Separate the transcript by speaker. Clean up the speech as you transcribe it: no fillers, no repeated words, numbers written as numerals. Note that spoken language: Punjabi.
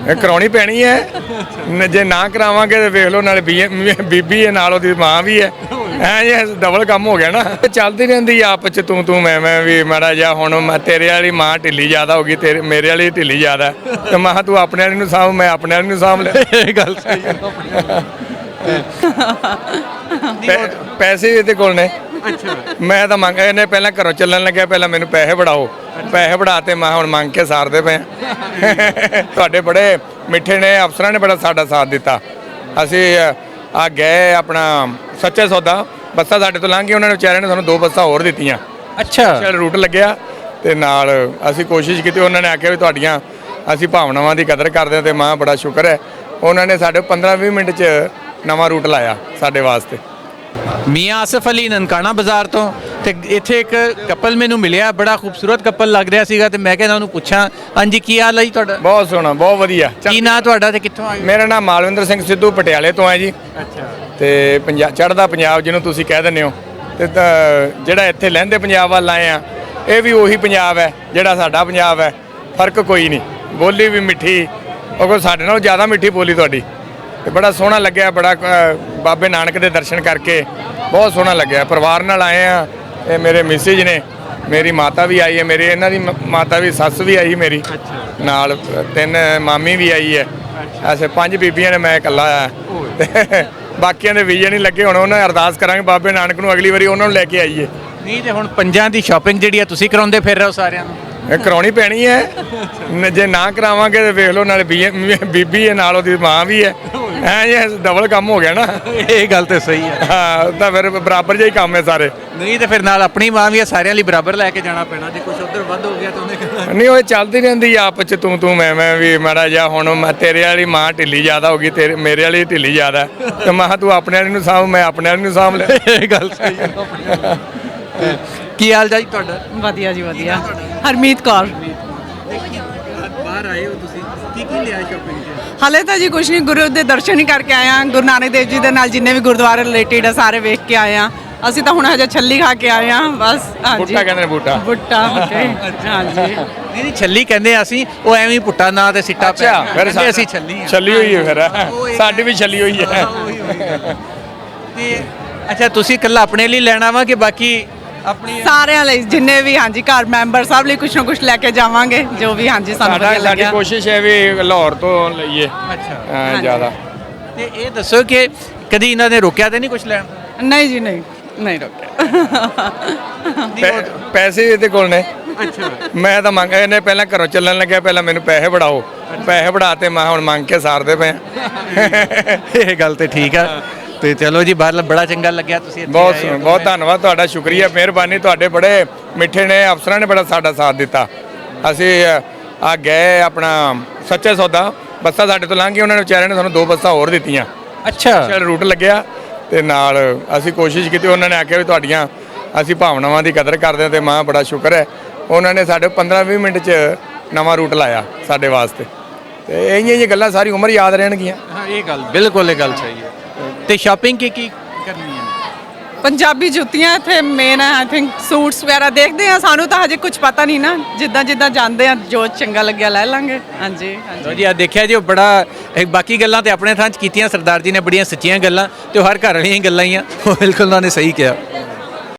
Speaker 1: ਇਹ ਕਰਾਉਣੀ ਪੈਣੀ ਹੈ ਜੇ ਨਾ ਕਰਾਵਾਂਗੇ ਤੇ ਵੇਖ ਲਓ ਨਾਲੇ ਬੀਬੀ ਹੈ ਨਾਲ ਉਹਦੀ ਮਾਂ ਵੀ ਹੈ ਐ ਡਬਲ ਕੰਮ ਹੋ ਗਿਆ ਨਾ। ਚੱਲਦੀ ਰਹਿੰਦੀ ਆਪਸ ਚ ਤੂੰ ਮੈਂ ਵੀ ਮਾੜਾ ਜਿਹਾ ਹੁਣ ਤੇਰੇ ਵਾਲੀ ਮਾਂ ਢਿੱਲੀ ਜ਼ਿਆਦਾ ਹੋ ਗਈ ਤੇਰੇ ਮੇਰੇ ਵਾਲੀ ਢਿੱਲੀ ਜ਼ਿਆਦਾ ਤੇ ਮੈਂ ਤੂੰ ਆਪਣੇ ਵਾਲੀ ਨੂੰ ਸਾਂਭ ਮੈਂ ਆਪਣੇ ਵਾਲੀ ਨੂੰ ਸਾਂਭ ਲਿਆ। ਇਹ ਗੱਲ ਸਹੀ ਹੈ। ਪੈਸੇ ਇਹਦੇ ਕੋਲ ਨੇ। ਅੱਛਾ ਮੈਂ ਤਾਂ ਮੰਗ ਇਹਨੇ ਪਹਿਲਾਂ ਘਰੋਂ ਚੱਲਣ ਲੱਗਿਆ ਪਹਿਲਾਂ ਮੈਨੂੰ ਪੈਸੇ ਫੜਾਓ ਪੈਸੇ ਫੜਾ ਤੇ ਮੈਂ ਹੁਣ ਮੰਗ ਕੇ ਸਾਰਦੇ ਪਏ ਤੁਹਾਡੇ ਬੜੇ ਮਿੱਠੇ ਨੇ ਅਫਸਰਾਂ ਨੇ ਬੜਾ ਸਾਡਾ ਸਾਥ ਦਿੱਤਾ। ਅਸੀਂ ਆ ਗਏ ਆਪਣਾ ਸੱਚੇ ਸੌਦਾ ਬੱਸਾਂ ਸਾਡੇ ਤੋਂ ਲੰਘ ਗਈਆਂ ਉਹਨਾਂ ਨੇ ਵਿਚਾਰਿਆਂ ਨੇ ਸਾਨੂੰ 2 ਬੱਸਾਂ ਹੋਰ ਦਿੱਤੀਆਂ। ਅੱਛਾ ਚਲ ਰੂਟ ਲੱਗਿਆ ਤੇ ਨਾਲ ਅਸੀਂ ਕੋਸ਼ਿਸ਼ ਕੀਤੀ ਉਹਨਾਂ ਨੇ ਆਖਿਆ ਵੀ ਤੁਹਾਡੀਆਂ ਅਸੀਂ ਭਾਵਨਾਵਾਂ ਦੀ ਕਦਰ ਕਰਦੇ ਹਾਂ ਤੇ ਮਾਂ ਬੜਾ ਸ਼ੁਕਰ ਹੈ ਉਹਨਾਂ ਨੇ ਸਾਡੇ 15-20 ਮਿੰਟ 'ਚ ਨਵਾਂ ਰੂਟ ਲਾਇਆ ਸਾਡੇ ਵਾਸਤੇ।
Speaker 2: ਮੀਆਂ ਆਸਫ ਅਲੀ ਨਨਕਾਣਾ ਬਾਜ਼ਾਰ ਤੋਂ ਤੇ ਇੱਥੇ ਇੱਕ ਕਪਲ ਮੈਨੂੰ ਮਿਲਿਆ ਬੜਾ ਖੂਬਸੂਰਤ ਕਪਲ ਲੱਗ ਰਿਹਾ ਸੀਗਾ ਤੇ ਮੈਂ ਕਹਿੰਦਾ ਉਹਨੂੰ ਪੁੱਛਾਂ ਹਾਂਜੀ ਕੀ ਹਾਲ ਹੈ ਜੀ ਤੁਹਾਡਾ? ਬਹੁਤ
Speaker 1: ਸੋਹਣਾ ਬਹੁਤ ਵਧੀਆ।
Speaker 2: ਕੀ ਨਾਂ ਤੁਹਾਡਾ ਤੇ ਕਿੱਥੋਂ ਆਏ?
Speaker 1: ਮੇਰਾ ਨਾਮ ਮਾਲਵਿੰਦਰ ਸਿੰਘ ਸਿੱਧੂ ਪਟਿਆਲੇ ਤੋਂ ਹੈ ਜੀ। ਅੱਛਾ ਤੇ ਚੜ੍ਹਦਾ ਪੰਜਾਬ ਜਿਹਨੂੰ ਤੁਸੀਂ ਕਹਿ ਦਿੰਦੇ ਹੋ ਤੇ ਜਿਹੜਾ ਇੱਥੇ ਲਹਿੰਦੇ ਪੰਜਾਬ ਵੱਲ ਆਏ ਆ ਇਹ ਵੀ ਉਹੀ ਪੰਜਾਬ ਹੈ ਜਿਹੜਾ ਸਾਡਾ ਪੰਜਾਬ ਹੈ ਫਰਕ ਕੋਈ ਨਹੀਂ। ਬੋਲੀ ਵੀ ਮਿੱਠੀ ਉਹ ਸਾਡੇ ਨਾਲੋਂ ਜ਼ਿਆਦਾ ਮਿੱਠੀ ਬੋਲੀ ਤੁਹਾਡੀ ਤੇ ਬੜਾ ਸੋਹਣਾ ਲੱਗਿਆ ਬੜਾ ਬਾਬੇ ਨਾਨਕ ਦੇ ਦਰਸ਼ਨ ਕਰਕੇ ਬਹੁਤ ਸੋਹਣਾ ਲੱਗਿਆ। ਪਰਿਵਾਰ ਨਾਲ ਆਏ ਆ ਇਹ ਮੇਰੇ ਮਿਸਿਜ ਨੇ ਮੇਰੀ ਮਾਤਾ ਵੀ ਆਈ ਹੈ ਮੇਰੀ ਇਹਨਾਂ ਦੀ ਮਾਤਾ ਵੀ ਸੱਸ ਵੀ ਆਈ ਮੇਰੀ ਨਾਲ 3 ਮਾਮੀ ਵੀ ਆਈ ਹੈ ਐਸੇ 5 ਬੀਬੀਆਂ ਨੇ ਮੈਂ ਇਕੱਲਾ ਆਇਆ ਤੇ ਬਾਕੀਆਂ ਦੇ ਵੀਜ਼ੇ ਨਹੀਂ ਲੱਗੇ ਹੁਣ ਉਹਨਾਂ ਅਰਦਾਸ ਕਰਾਂਗੇ ਬਾਬੇ ਨਾਨਕ ਨੂੰ ਅਗਲੀ ਵਾਰੀ ਉਹਨਾਂ ਨੂੰ ਲੈ ਕੇ ਆਈਏ।
Speaker 2: ਨਹੀਂ ਤੇ ਹੁਣ ਪੰਜਾਂ ਦੀ ਸ਼ਾਪਿੰਗ ਜਿਹੜੀ ਆ ਤੁਸੀਂ ਕਰਾਉਂਦੇ ਫਿਰ ਰਹੇ ਹੋ ਸਾਰਿਆਂ ਨੂੰ?
Speaker 1: ਇਹ ਕਰਾਉਣੀ ਪੈਣੀ ਹੈ ਜੇ ਨਾ ਕਰਾਵਾਂਗੇ ਤੇ ਵੇਖ ਲਓ ਨਾਲੇ ਬੀਬੀ ਹੈ ਨਾਲ ਉਹਦੀ ਮਾਂ ਵੀ ਹੈ ਐ ਡਬਲ ਕੰਮ ਹੋ ਗਿਆ ਨਾ।
Speaker 2: ਇਹ ਗੱਲ ਤੇ ਸਹੀ ਹੈ।
Speaker 1: ਹਾਂ ਤਾਂ ਫਿਰ ਬਰਾਬਰ ਜਿਹਾ ਹੀ ਕੰਮ ਹੈ ਸਾਰੇ।
Speaker 2: ਨਹੀਂ ਤੇ ਫਿਰ ਨਾਲ ਆਪਣੀ ਮਾਂ ਵੀ ਸਾਰਿਆਂ ਲਈ ਬਰਾਬਰ ਲੈ ਕੇ ਜਾਣਾ ਪੈਣਾ ਜੇ ਕੁਝ ਉਧਰ ਵੱਧ ਹੋ ਗਿਆ ਤਾਂ ਉਹਨੇ
Speaker 1: ਨਹੀਂ ਉਹ ਚੱਲਦੀ ਰਹਿੰਦੀ ਆਪਸ ਚ ਤੂੰ ਮੈਂ ਵੀ ਮਾੜਾ ਜਿਹਾ ਹੁਣ ਤੇਰੇ ਵਾਲੀ ਮਾਂ ਢਿੱਲੀ ਜ਼ਿਆਦਾ ਹੋ ਗਈ ਤੇਰੇ ਮੇਰੇ ਵਾਲੀ ਢਿੱਲੀ ਜ਼ਿਆਦਾ ਤੇ ਮੈਂ ਤੂੰ ਆਪਣੇ ਵਾਲੀ ਨੂੰ ਸਾਂਭ ਮੈਂ ਆਪਣੇ ਵਾਲੀ ਨੂੰ ਸਾਂਭ ਲਿਆ। ਇਹ ਗੱਲ ਸਹੀ ਹੈ।
Speaker 2: ਕੀ ਹਾਲ ਜੀ ਤੁਹਾਡਾ?
Speaker 3: ਵਧੀਆ ਜੀ ਵਧੀਆ। ਹਰਮੀਤ ਕੌਰ।
Speaker 2: ਬਾਹਰ ਆਏ ਹੋ ਤੁਸੀਂ ਕੀ ਲਿਆ ਸ਼ਾਪਿੰਗ 'ਚ?
Speaker 3: ਹਾਲੇ ਤਾਂ ਜੀ ਕੁਛ ਨਹੀਂ ਗੁਰੂ ਦੇ ਦਰਸ਼ਨ ਹੀ ਕਰਕੇ ਆਏ ਆ ਗੁਰੂ ਨਾਨਕ ਦੇਵ ਜੀ ਦੇ ਨਾਲ ਜਿੰਨੇ ਵੀ ਗੁਰਦੁਆਰੇ ਰਿਲੇਟਡ ਆ ਸਾਰੇ ਵੇਖ ਕੇ ਆਏ ਆ। ਅਸੀਂ ਤਾਂ ਹੁਣ ਹਜੇ ਛੱਲੀ ਖਾ ਕੇ ਆਏ ਆ ਬਸ। ਹਾਂਜੀ
Speaker 1: ਬੁੱਟਾ ਕਹਿੰਦੇ ਨੇ ਬੁੱਟਾ
Speaker 3: ਹਾਂਜੀ
Speaker 2: ਨਹੀਂ ਛੱਲੀ ਕਹਿੰਦੇ ਅਸੀਂ ਉਹ ਐਵੇਂ ਪੁੱਟਾ ਨਾ ਤੇ ਸਿੱਟਾ ਪਿਆ
Speaker 1: ਫਿਰ
Speaker 2: ਅਸੀਂ ਛੱਲੀ
Speaker 1: ਛੱਲੀ ਹੋਈ ਹੈ ਫਿਰ ਸਾਡੀ ਵੀ ਛੱਲੀ ਹੋਈ ਹੈ।
Speaker 2: ਤੇ ਅੱਛਾ ਤੁਸੀਂ ਇਕੱਲਾ ਆਪਣੇ ਲਈ ਲੈਣਾ ਵਾ ਕਿ ਬਾਕੀ ਆਪਣੀ
Speaker 3: ਸਾਰਿਆਂ ਲਈ ਜਿੰਨੇ ਵੀ ਹਾਂਜੀ ਘਰ ਮੈਂਬਰ ਸਭ ਲਈ ਕੁਛ ਨਾ ਕੁਛ ਲੈ ਕੇ ਜਾਵਾਂਗੇ ਜੋ ਵੀ ਹਾਂਜੀ ਸਾਨੂੰ ਵਧੀਆ
Speaker 1: ਸਾਡੀ
Speaker 3: ਲੱਗਿਆ।
Speaker 1: ਕੋਸ਼ਿਸ਼ ਹੈ ਵੀ ਲਾਹੌਰ ਤੋਂ ਲਈਏ।
Speaker 2: ਅੱਛਾ
Speaker 1: ਜ਼ਿਆਦਾ।
Speaker 2: ਤੇ ਇਹ ਦੱਸੋ ਕਿ ਕਦੀ ਇਹਨਾਂ ਨੇ ਰੋਕਿਆ ਤੇ ਨਹੀਂ ਕੁਝ ਲੈਣ?
Speaker 3: ਨਹੀਂ ਜੀ ਨਹੀਂ ਰੋਕਿਆ।
Speaker 1: ਪੈਸੇ ਇਹਦੇ ਕੋਲ ਨੇ।
Speaker 2: ਅੱਛਾ
Speaker 1: ਮੈਂ ਤਾਂ ਮੰਗ ਇਹਨੇ ਪਹਿਲਾਂ ਘਰੋਂ ਚੱਲਣ ਲੱਗਿਆ ਪਹਿਲਾਂ ਮੈਨੂੰ ਪੈਸੇ ਫੜਾਓ ਪੈਸੇ ਫੜਾ ਤੇ ਮੈਂ ਹੁਣ ਮੰਗ ਕੇ ਸਾਰਦੇ ਪਏ।
Speaker 2: ਇਹ ਗੱਲ ਤੇ ਠੀਕ ਆ ਤੇ ਚਲੋ ਜੀ ਬਾਹਰ ਬੜਾ ਚੰਗਾ ਲੱਗਿਆ ਤੁਸੀਂ
Speaker 1: ਬਹੁਤ ਧੰਨਵਾਦ ਤੁਹਾਡਾ ਸ਼ੁਕਰੀਆ ਮਿਹਰਬਾਨੀ ਤੁਹਾਡੇ ਬੜੇ ਮਿੱਠੇ ਨੇ ਅਫਸਰਾਂ ਨੇ ਬੜਾ ਸਾਡਾ ਸਾਥ ਦਿੱਤਾ। ਅਸੀਂ ਆ ਗਏ ਆਪਣਾ ਸੱਚੇ ਸੌਦਾ ਬੱਸਾਂ ਸਾਡੇ ਤੋਂ ਲੰਘ ਗਈਆਂ ਉਹਨਾਂ ਨੇ ਵਿਚਾਰਿਆਂ ਨੇ ਸਾਨੂੰ 2 ਬੱਸਾਂ ਹੋਰ ਦਿੱਤੀਆਂ।
Speaker 2: ਅੱਛਾ
Speaker 1: ਚਲ ਰੂਟ ਲੱਗਿਆ ਤੇ ਨਾਲ ਅਸੀਂ ਕੋਸ਼ਿਸ਼ ਕੀਤੀ ਉਹਨਾਂ ਨੇ ਆਖਿਆ ਵੀ ਤੁਹਾਡੀਆਂ ਅਸੀਂ ਭਾਵਨਾਵਾਂ ਦੀ ਕਦਰ ਕਰਦੇ ਹਾਂ ਤੇ ਮਾਂ ਬੜਾ ਸ਼ੁਕਰ ਹੈ ਉਹਨਾਂ ਨੇ ਸਾਡੇ 15-20 ਮਿੰਟ 'ਚ ਨਵਾਂ ਰੂਟ ਲਾਇਆ ਸਾਡੇ ਵਾਸਤੇ ਤੇ ਇਹੀਆਂ ਗੱਲਾਂ ਸਾਰੀ ਉਮਰ ਯਾਦ ਰਹਿਣਗੀਆਂ।
Speaker 2: ਹਾਂ ਇਹ ਗੱਲ ਬਿਲਕੁਲ ਇਹ ਗੱਲ ਸਹੀ ਹੈ। ਤੇ ਸ਼ਾਪਿੰਗ ਕੀ ਕਰਨੀ ਹੈ?
Speaker 3: ਪੰਜਾਬੀ ਜੁੱਤੀਆਂ ਇੱਥੇ ਮੇਨ ਹੈ ਆਈ ਥਿੰਕ ਸੂਟਸ ਵਗੈਰਾ ਦੇਖਦੇ ਆ ਸਾਨੂੰ ਤਾਂ ਹਜੇ ਕੁਝ ਪਤਾ ਨਹੀਂ ਨਾ ਜਿੱਦਾਂ ਜਾਂਦੇ ਆ ਜੋ ਚੰਗਾ ਲੱਗਿਆ ਲੈ ਲਾਂਗੇ। ਹਾਂਜੀ
Speaker 2: ਜੀ ਆ ਦੇਖਿਆ ਜੀ ਉਹ ਬੜਾ ਬਾਕੀ ਗੱਲਾਂ ਤੇ ਆਪਣੇ ਥਾਂ 'ਚ ਕੀਤੀਆਂ ਸਰਦਾਰ ਜੀ ਨੇ ਬੜੀਆਂ ਸੱਚੀਆਂ ਗੱਲਾਂ ਤੇ ਉਹ ਹਰ ਘਰ ਵਾਲੀਆਂ ਗੱਲਾਂ ਹੀ ਆ ਉਹ ਬਿਲਕੁਲ ਉਹਨਾਂ ਨੇ ਸਹੀ ਕਿਹਾ।